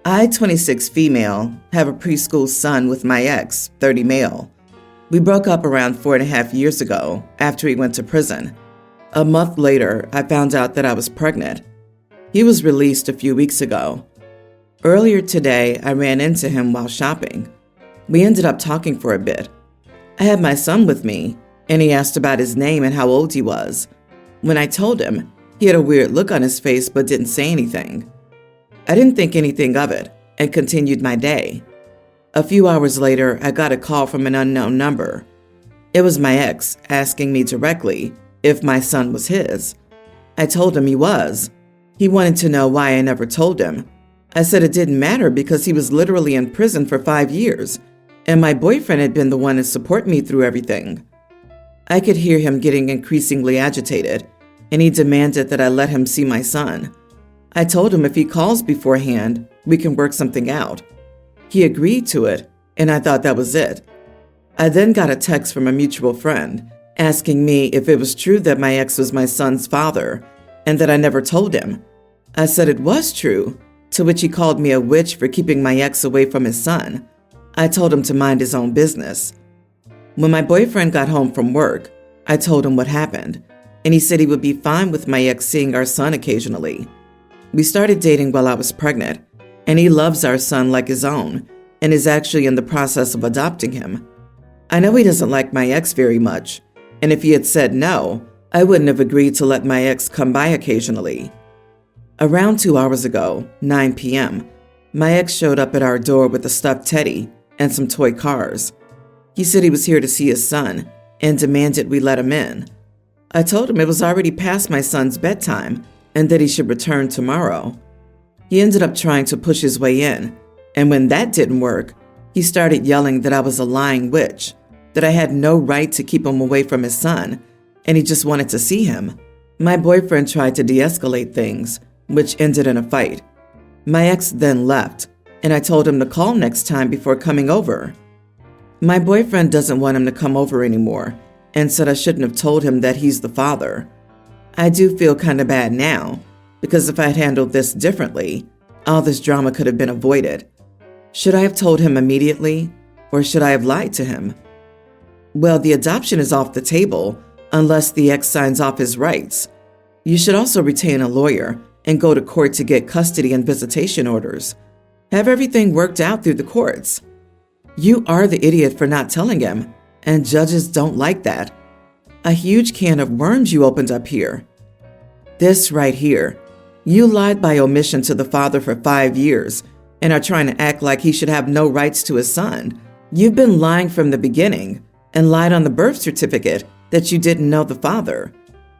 I, 26 female, have a preschool son with my ex, 30 male. We broke up around 4.5 years ago after he went to prison. A month later, I found out that I was pregnant. He was released a few weeks ago. Earlier today, I ran into him while shopping. We ended up talking for a bit. I had my son with me, and he asked about his name and how old he was. When I told him, he had a weird look on his face but didn't say anything. I didn't think anything of it and continued my day. A few hours later, I got a call from an unknown number. It was my ex asking me directly if my son was his. I told him he was. He wanted to know why I never told him. I said it didn't matter because he was literally in prison for 5 years, and my boyfriend had been the one to support me through everything. I could hear him getting increasingly agitated, and he demanded that I let him see my son. I told him if he calls beforehand, we can work something out. He agreed to it, and I thought that was it. I then got a text from a mutual friend asking me if it was true that my ex was my son's father and that I never told him. I said it was true, to which he called me a witch for keeping my ex away from his son. I told him to mind his own business. When my boyfriend got home from work, I told him what happened, and he said he would be fine with my ex seeing our son occasionally. We started dating while I was pregnant, and he loves our son like his own and is actually in the process of adopting him. I know he doesn't like my ex very much, and if he had said no, I wouldn't have agreed to let my ex come by occasionally. Around 2 hours ago, 9 p.m., my ex showed up at our door with a stuffed teddy and some toy cars. He said he was here to see his son and demanded we let him in. I told him it was already past my son's bedtime and that he should return tomorrow. He ended up trying to push his way in, and when that didn't work, he started yelling that I was a lying witch, that I had no right to keep him away from his son, and he just wanted to see him. My boyfriend tried to de-escalate things, which ended in a fight. My ex then left, and I told him to call next time before coming over. My boyfriend doesn't want him to come over anymore and said I shouldn't have told him that he's the father. I do feel kind of bad now, because if I had handled this differently, all this drama could have been avoided. Should I have told him immediately, or should I have lied to him? Well, the adoption is off the table unless the ex signs off his rights. You should also retain a lawyer and go to court to get custody and visitation orders. Have everything worked out through the courts. You are the idiot for not telling him, and judges don't like that. A huge can of worms you opened up here. This right here. You lied by omission to the father for 5 years and are trying to act like he should have no rights to his son. You've been lying from the beginning and lied on the birth certificate that you didn't know the father.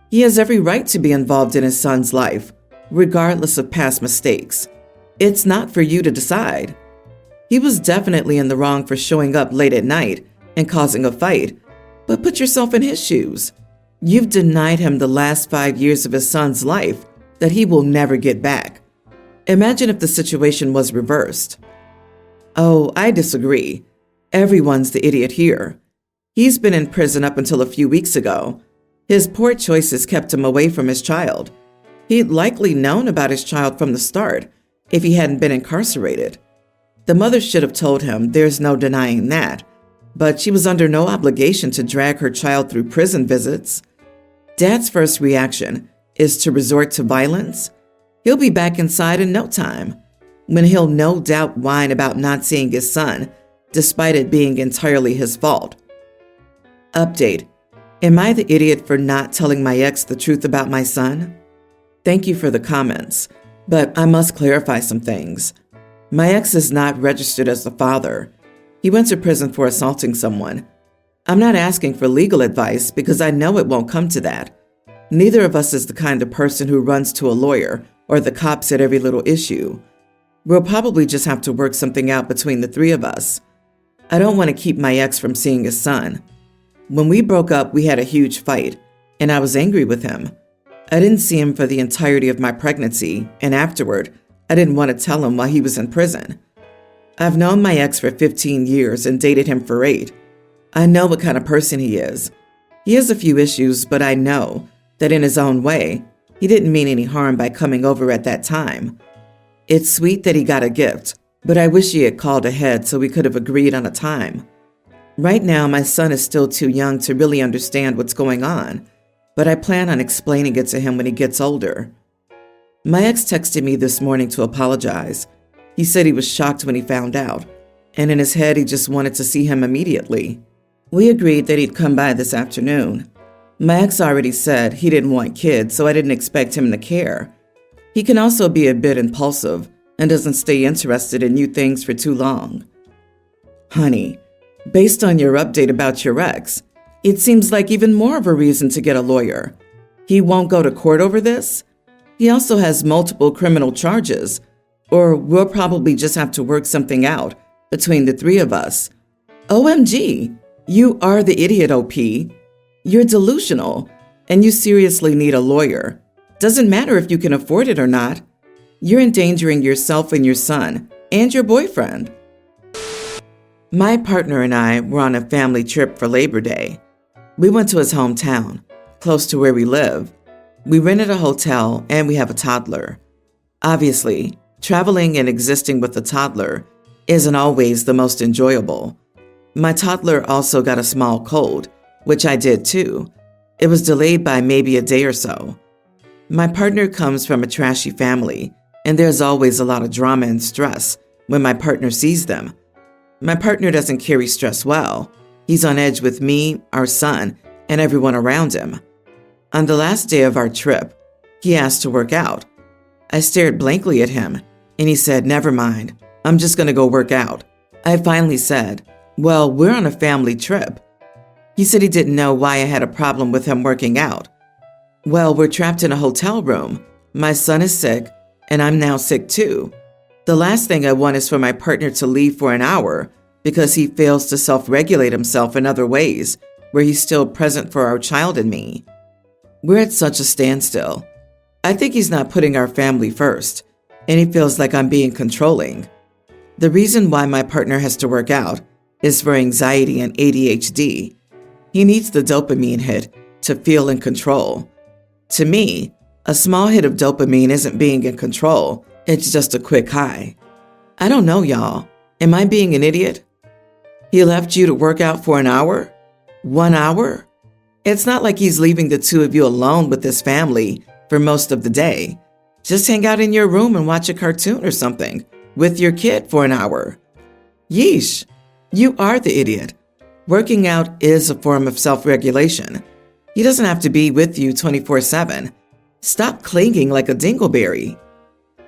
He has every right to be involved in his son's life, regardless of past mistakes. It's not for you to decide. He was definitely in the wrong for showing up late at night and causing a fight, but put yourself in his shoes. You've denied him the last 5 years of his son's life that he will never get back. Imagine if the situation was reversed. Oh, I disagree. Everyone's the idiot here. He's been in prison up until a few weeks ago. His poor choices kept him away from his child. He'd likely known about his child from the start if he hadn't been incarcerated. The mother should have told him, there's no denying that, but she was under no obligation to drag her child through prison visits. Dad's first reaction is to resort to violence. He'll be back inside in no time, when he'll no doubt whine about not seeing his son, despite it being entirely his fault. Update. Am I the idiot for not telling my ex the truth about my son? Thank you for the comments, but I must clarify some things. My ex is not registered as the father. He went to prison for assaulting someone. I'm not asking for legal advice because I know it won't come to that. Neither of us is the kind of person who runs to a lawyer or the cops at every little issue. We'll probably just have to work something out between the three of us. I don't want to keep my ex from seeing his son. When we broke up, we had a huge fight, and I was angry with him. I didn't see him for the entirety of my pregnancy, and afterward, I didn't want to tell him while he was in prison. I've known my ex for 15 years and dated him for 8. I know what kind of person he is. He has a few issues, but I know that in his own way, he didn't mean any harm by coming over at that time. It's sweet that he got a gift, but I wish he had called ahead so we could have agreed on a time. Right now, my son is still too young to really understand what's going on, but I plan on explaining it to him when he gets older. My ex texted me this morning to apologize. He said he was shocked when he found out, and in his head he just wanted to see him immediately. We agreed that he'd come by this afternoon. My ex already said he didn't want kids, so I didn't expect him to care. He can also be a bit impulsive and doesn't stay interested in new things for too long. Honey, based on your update about your ex, it seems like even more of a reason to get a lawyer. He won't go to court over this? He also has multiple criminal charges, or we'll probably just have to work something out between the three of us. OMG, you are the idiot, OP. You're delusional, and you seriously need a lawyer. Doesn't matter if you can afford it or not. You're endangering yourself and your son, and your boyfriend. My partner and I were on a family trip for Labor Day. We went to his hometown, close to where we live. We rented a hotel and we have a toddler. Obviously, traveling and existing with a toddler isn't always the most enjoyable. My toddler also got a small cold, which I did too. It was delayed by maybe a day or so. My partner comes from a trashy family, and there's always a lot of drama and stress when my partner sees them. My partner doesn't carry stress well. He's on edge with me, our son, and everyone around him. On the last day of our trip, he asked to work out. I stared blankly at him, and he said, "Never mind, I'm just going to go work out." I finally said, "Well, we're on a family trip." He said he didn't know why I had a problem with him working out. Well, we're trapped in a hotel room. My son is sick, and I'm now sick too. The last thing I want is for my partner to leave for an hour because he fails to self-regulate himself in other ways where he's still present for our child and me. We're at such a standstill. I think he's not putting our family first, and he feels like I'm being controlling. The reason why my partner has to work out is for anxiety and ADHD. He needs the dopamine hit to feel in control. To me, a small hit of dopamine isn't being in control, it's just a quick high. I don't know, y'all. Am I being an idiot? He left you to work out for an hour? 1 hour? It's not like he's leaving the two of you alone with his family for most of the day. Just hang out in your room and watch a cartoon or something with your kid for an hour. Yeesh, you are the idiot. Working out is a form of self-regulation. He doesn't have to be with you 24/7. Stop clinging like a dingleberry.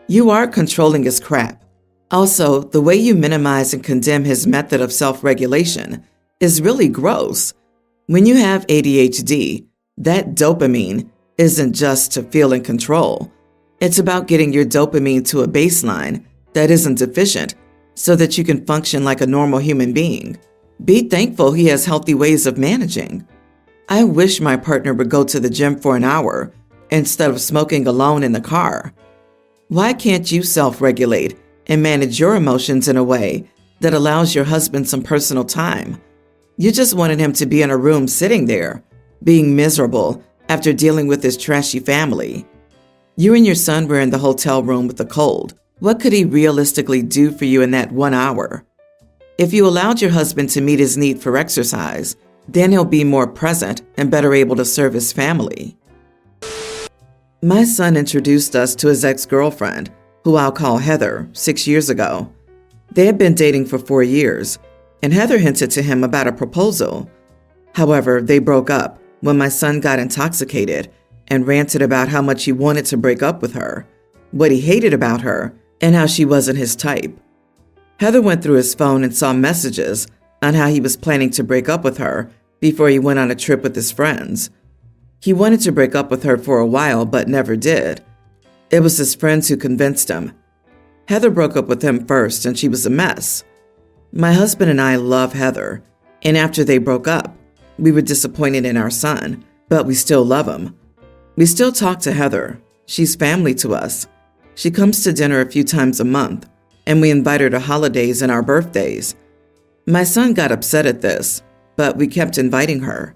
You are controlling his crap. Also, the way you minimize and condemn his method of self-regulation is really gross. When you have ADHD, that dopamine isn't just to feel in control. It's about getting your dopamine to a baseline that isn't deficient so that you can function like a normal human being. Be thankful he has healthy ways of managing. I wish my partner would go to the gym for an hour instead of smoking alone in the car. Why can't you self-regulate and manage your emotions in a way that allows your husband some personal time? You just wanted him to be in a room sitting there, being miserable after dealing with his trashy family. You and your son were in the hotel room with a cold. What could he realistically do for you in that 1 hour? If you allowed your husband to meet his need for exercise, then he'll be more present and better able to serve his family. My son introduced us to his ex-girlfriend, who I'll call Heather, 6 years ago. They had been dating for 4 years, and Heather hinted to him about a proposal. However, they broke up when my son got intoxicated and ranted about how much he wanted to break up with her, what he hated about her, and how she wasn't his type. Heather went through his phone and saw messages on how he was planning to break up with her before he went on a trip with his friends. He wanted to break up with her for a while, but never did. It was his friends who convinced him. Heather broke up with him first, and she was a mess. My husband and I love Heather, and after they broke up, we were disappointed in our son, but we still love him. We still talk to Heather. She's family to us. She comes to dinner a few times a month, and we invite her to holidays and our birthdays. My son got upset at this, but we kept inviting her.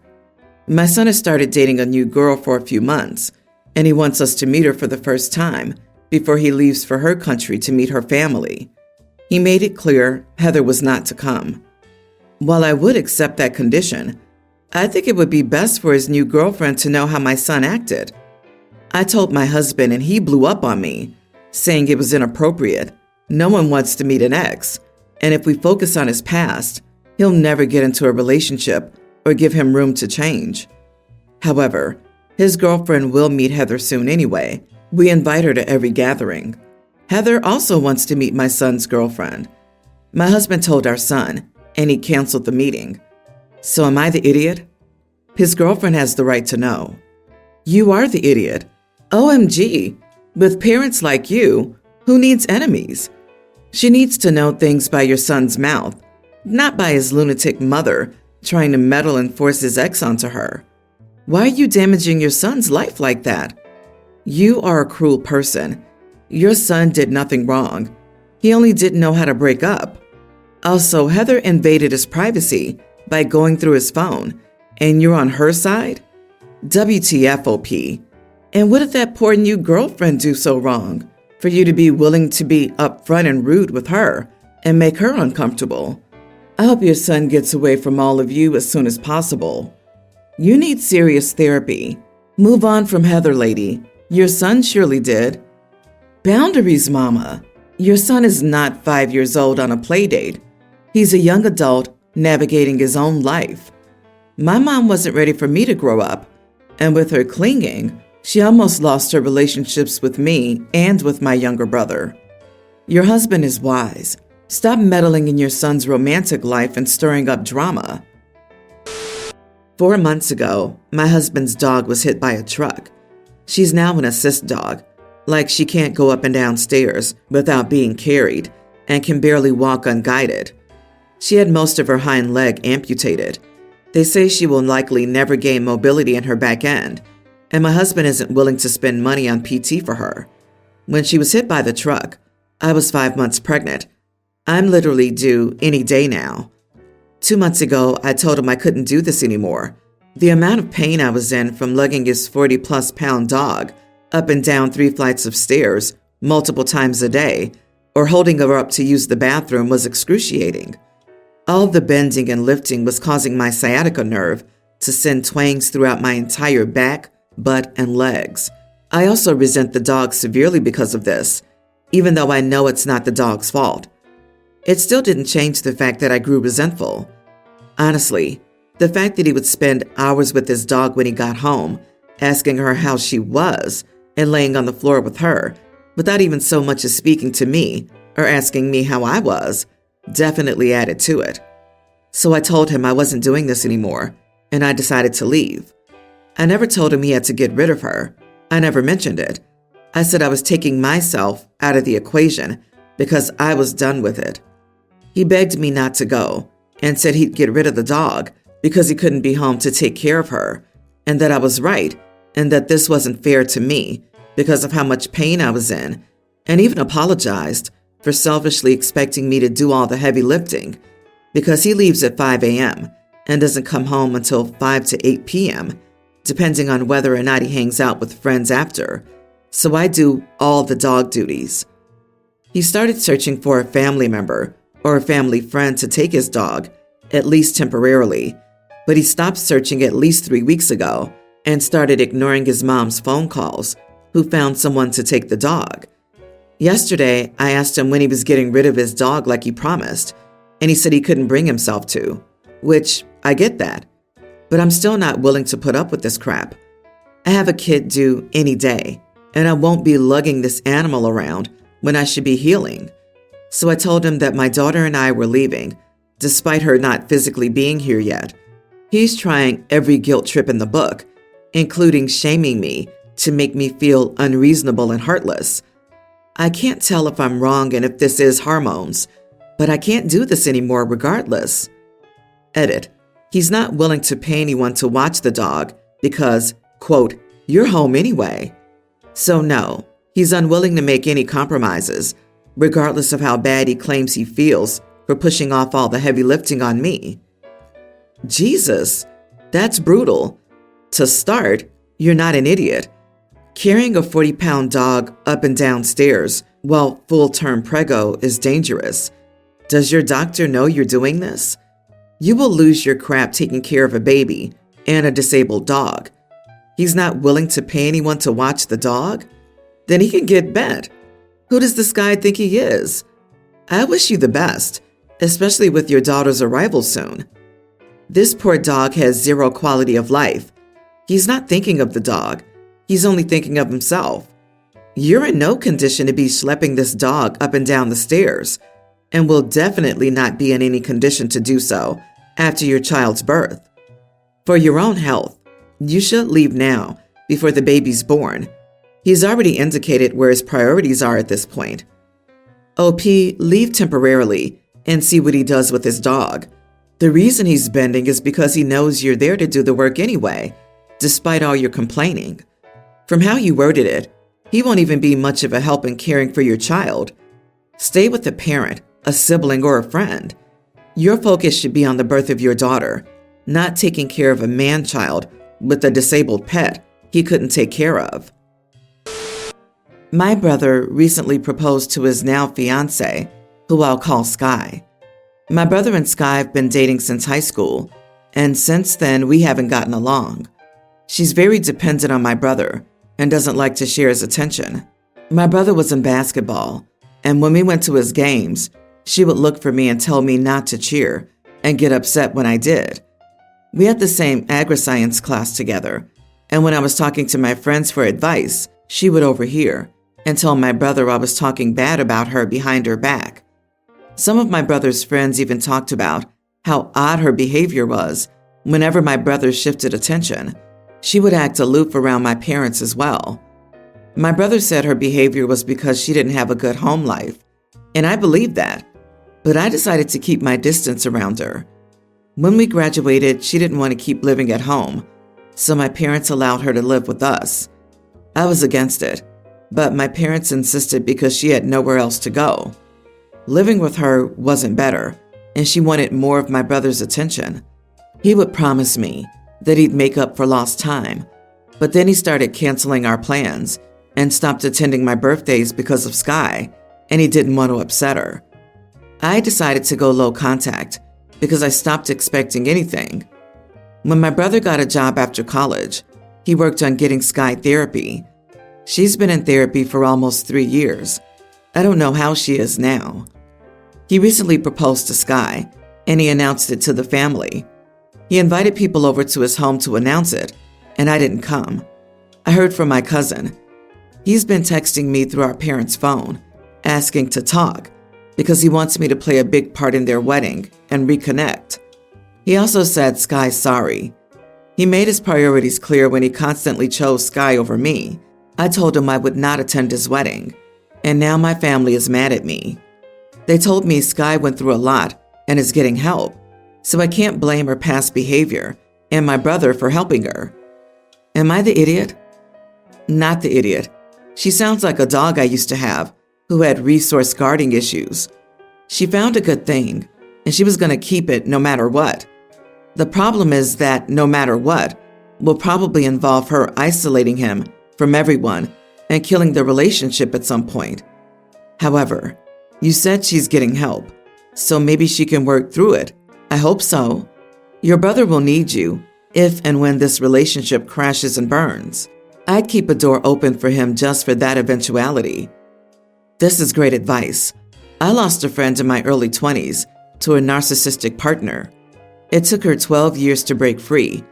My son has started dating a new girl for a few months, and he wants us to meet her for the first time before he leaves for her country to meet her family. He made it clear Heather was not to come. While I would accept that condition, I think it would be best for his new girlfriend to know how my son acted. I told my husband and he blew up on me, saying it was inappropriate. No one wants to meet an ex, and if we focus on his past, he'll never get into a relationship or give him room to change. However, his girlfriend will meet Heather soon anyway. We invite her to every gathering. Heather also wants to meet my son's girlfriend. My husband told our son, and he canceled the meeting. So am I the idiot? His girlfriend has the right to know. You are the idiot. OMG, with parents like you, who needs enemies? She needs to know things by your son's mouth, not by his lunatic mother trying to meddle and force his ex onto her. Why are you damaging your son's life like that? You are a cruel person. Your son did nothing wrong. He only didn't know how to break up. Also, Heather invaded his privacy by going through his phone, and you're on her side? WTF, OP. And what did that poor new girlfriend do so wrong for you to be willing to be upfront and rude with her and make her uncomfortable? I hope your son gets away from all of you as soon as possible. You need serious therapy. Move on from Heather, lady. Your son surely did. Boundaries, mama. Your son is not 5 years old on a play date. He's a young adult navigating his own life. My mom wasn't ready for me to grow up, and with her clinging, she almost lost her relationships with me and with my younger brother. Your husband is wise. Stop meddling in your son's romantic life and stirring up drama. 4 months ago, my husband's dog was hit by a truck. She's now an assist dog, like she can't go up and down stairs without being carried and can barely walk unguided. She had most of her hind leg amputated. They say she will likely never gain mobility in her back end, and my husband isn't willing to spend money on PT for her. When she was hit by the truck, I was 5 months pregnant. I'm literally due any day now. 2 months ago, I told him I couldn't do this anymore. The amount of pain I was in from lugging his 40-plus pound dog up and down 3 flights of stairs multiple times a day, or holding her up to use the bathroom was excruciating. All the bending and lifting was causing my sciatica nerve to send twangs throughout my entire back, butt, and legs. I also resent the dog severely because of this, even though I know it's not the dog's fault. It still didn't change the fact that I grew resentful. Honestly, the fact that he would spend hours with his dog when he got home, asking her how she was, and laying on the floor with her, without even so much as speaking to me or asking me how I was, definitely added to it. So I told him I wasn't doing this anymore, and I decided to leave. I never told him he had to get rid of her. I never mentioned it. I said I was taking myself out of the equation because I was done with it. He begged me not to go and said he'd get rid of the dog because he couldn't be home to take care of her, and that I was right, and that this wasn't fair to me because of how much pain I was in, and even apologized for selfishly expecting me to do all the heavy lifting because he leaves at 5 a.m. and doesn't come home until 5 to 8 p.m., depending on whether or not he hangs out with friends after. So I do all the dog duties. He started searching for a family member or a family friend to take his dog, at least temporarily, but he stopped searching at least 3 weeks ago and started ignoring his mom's phone calls, who found someone to take the dog. Yesterday, I asked him when he was getting rid of his dog like he promised, and he said he couldn't bring himself to, which I get that, but I'm still not willing to put up with this crap. I have a kid due any day, and I won't be lugging this animal around when I should be healing. So I told him that my daughter and I were leaving, despite her not physically being here yet. He's trying every guilt trip in the book, including shaming me to make me feel unreasonable and heartless. I can't tell if I'm wrong and if this is hormones, but I can't do this anymore regardless. Edit. He's not willing to pay anyone to watch the dog because, quote, you're home anyway. So no, he's unwilling to make any compromises, regardless of how bad he claims he feels for pushing off all the heavy lifting on me. Jesus, that's brutal. To start, you're not an idiot. Carrying a 40-pound dog up and down stairs while full-term preggo is dangerous. Does your doctor know you're doing this? You will lose your crap taking care of a baby and a disabled dog. He's not willing to pay anyone to watch the dog? Then he can get bent. Who does this guy think he is? I wish you the best, especially with your daughter's arrival soon. This poor dog has zero quality of life. He's not thinking of the dog. He's only thinking of himself. You're in no condition to be schlepping this dog up and down the stairs, and will definitely not be in any condition to do so after your child's birth. For your own health, you should leave now before the baby's born. He's already indicated where his priorities are at this point. OP, leave temporarily and see what he does with his dog. The reason he's bending is because he knows you're there to do the work anyway, despite all your complaining. From how you worded it, he won't even be much of a help in caring for your child. Stay with a parent, a sibling, or a friend. Your focus should be on the birth of your daughter, not taking care of a man-child with a disabled pet he couldn't take care of. My brother recently proposed to his now fiancée, who I'll call Sky. My brother and Sky have been dating since high school, and since then we haven't gotten along. She's very dependent on my brother and doesn't like to share his attention. My brother was in basketball, and when we went to his games, she would look for me and tell me not to cheer and get upset when I did. We had the same agri-science class together, and when I was talking to my friends for advice, she would overhear and tell my brother I was talking bad about her behind her back. Some of my brother's friends even talked about how odd her behavior was whenever my brother shifted attention. She would act aloof around my parents as well. My brother said her behavior was because she didn't have a good home life, and I believed that, but I decided to keep my distance around her. When we graduated, she didn't want to keep living at home, so my parents allowed her to live with us. I was against it, but my parents insisted because she had nowhere else to go. Living with her wasn't better, and she wanted more of my brother's attention. He would promise me that he'd make up for lost time, but then he started canceling our plans and stopped attending my birthdays because of Sky, and he didn't want to upset her. I decided to go low contact because I stopped expecting anything. When my brother got a job after college, he worked on getting Sky therapy. She's been in therapy for almost 3 years. I don't know how she is now. He recently proposed to Sky, and he announced it to the family. He invited people over to his home to announce it, and I didn't come. I heard from my cousin. He's been texting me through our parents' phone, asking to talk, because he wants me to play a big part in their wedding and reconnect. He also said Sky's sorry. He made his priorities clear when he constantly chose Sky over me. I told him I would not attend his wedding, and now my family is mad at me. They told me Sky went through a lot and is getting help, so I can't blame her past behavior and my brother for helping her. Am I the idiot? Not the idiot. She sounds like a dog I used to have who had resource guarding issues. She found a good thing, and she was going to keep it no matter what. The problem is that no matter what will probably involve her isolating him from everyone and killing the relationship at some point. However, you said she's getting help, so maybe she can work through it. I hope so. Your brother will need you if and when this relationship crashes and burns. I'd keep a door open for him just for that eventuality. This is great advice. I lost a friend in my early 20s to a narcissistic partner. It took her 12 years to break free,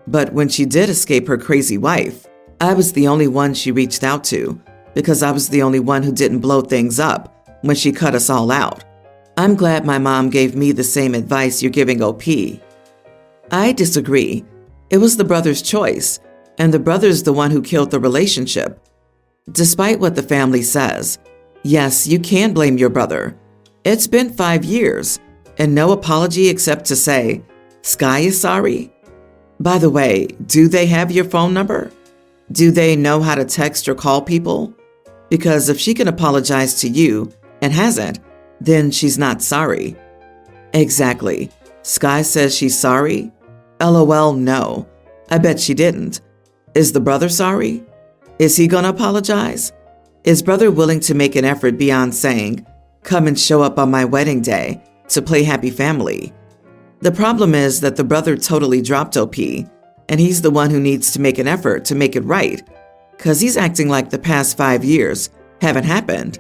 but when she did escape her crazy wife, I was the only one she reached out to because I was the only one who didn't blow things up when she cut us all out. I'm glad my mom gave me the same advice you're giving OP. I disagree. It was the brother's choice, and the brother's the one who killed the relationship. Despite what the family says, yes, you can blame your brother. It's been 5 years, and no apology except to say, Sky is sorry? By the way, do they have your phone number? Do they know how to text or call people? Because if she can apologize to you and hasn't, then she's not sorry. Exactly. Sky says she's sorry? LOL, no. I bet she didn't. Is the brother sorry? Is he gonna apologize? Is brother willing to make an effort beyond saying, "Come and show up on my wedding day to play happy family"? The problem is that the brother totally dropped OP, and he's the one who needs to make an effort to make it right, 'cause he's acting like the past 5 years haven't happened.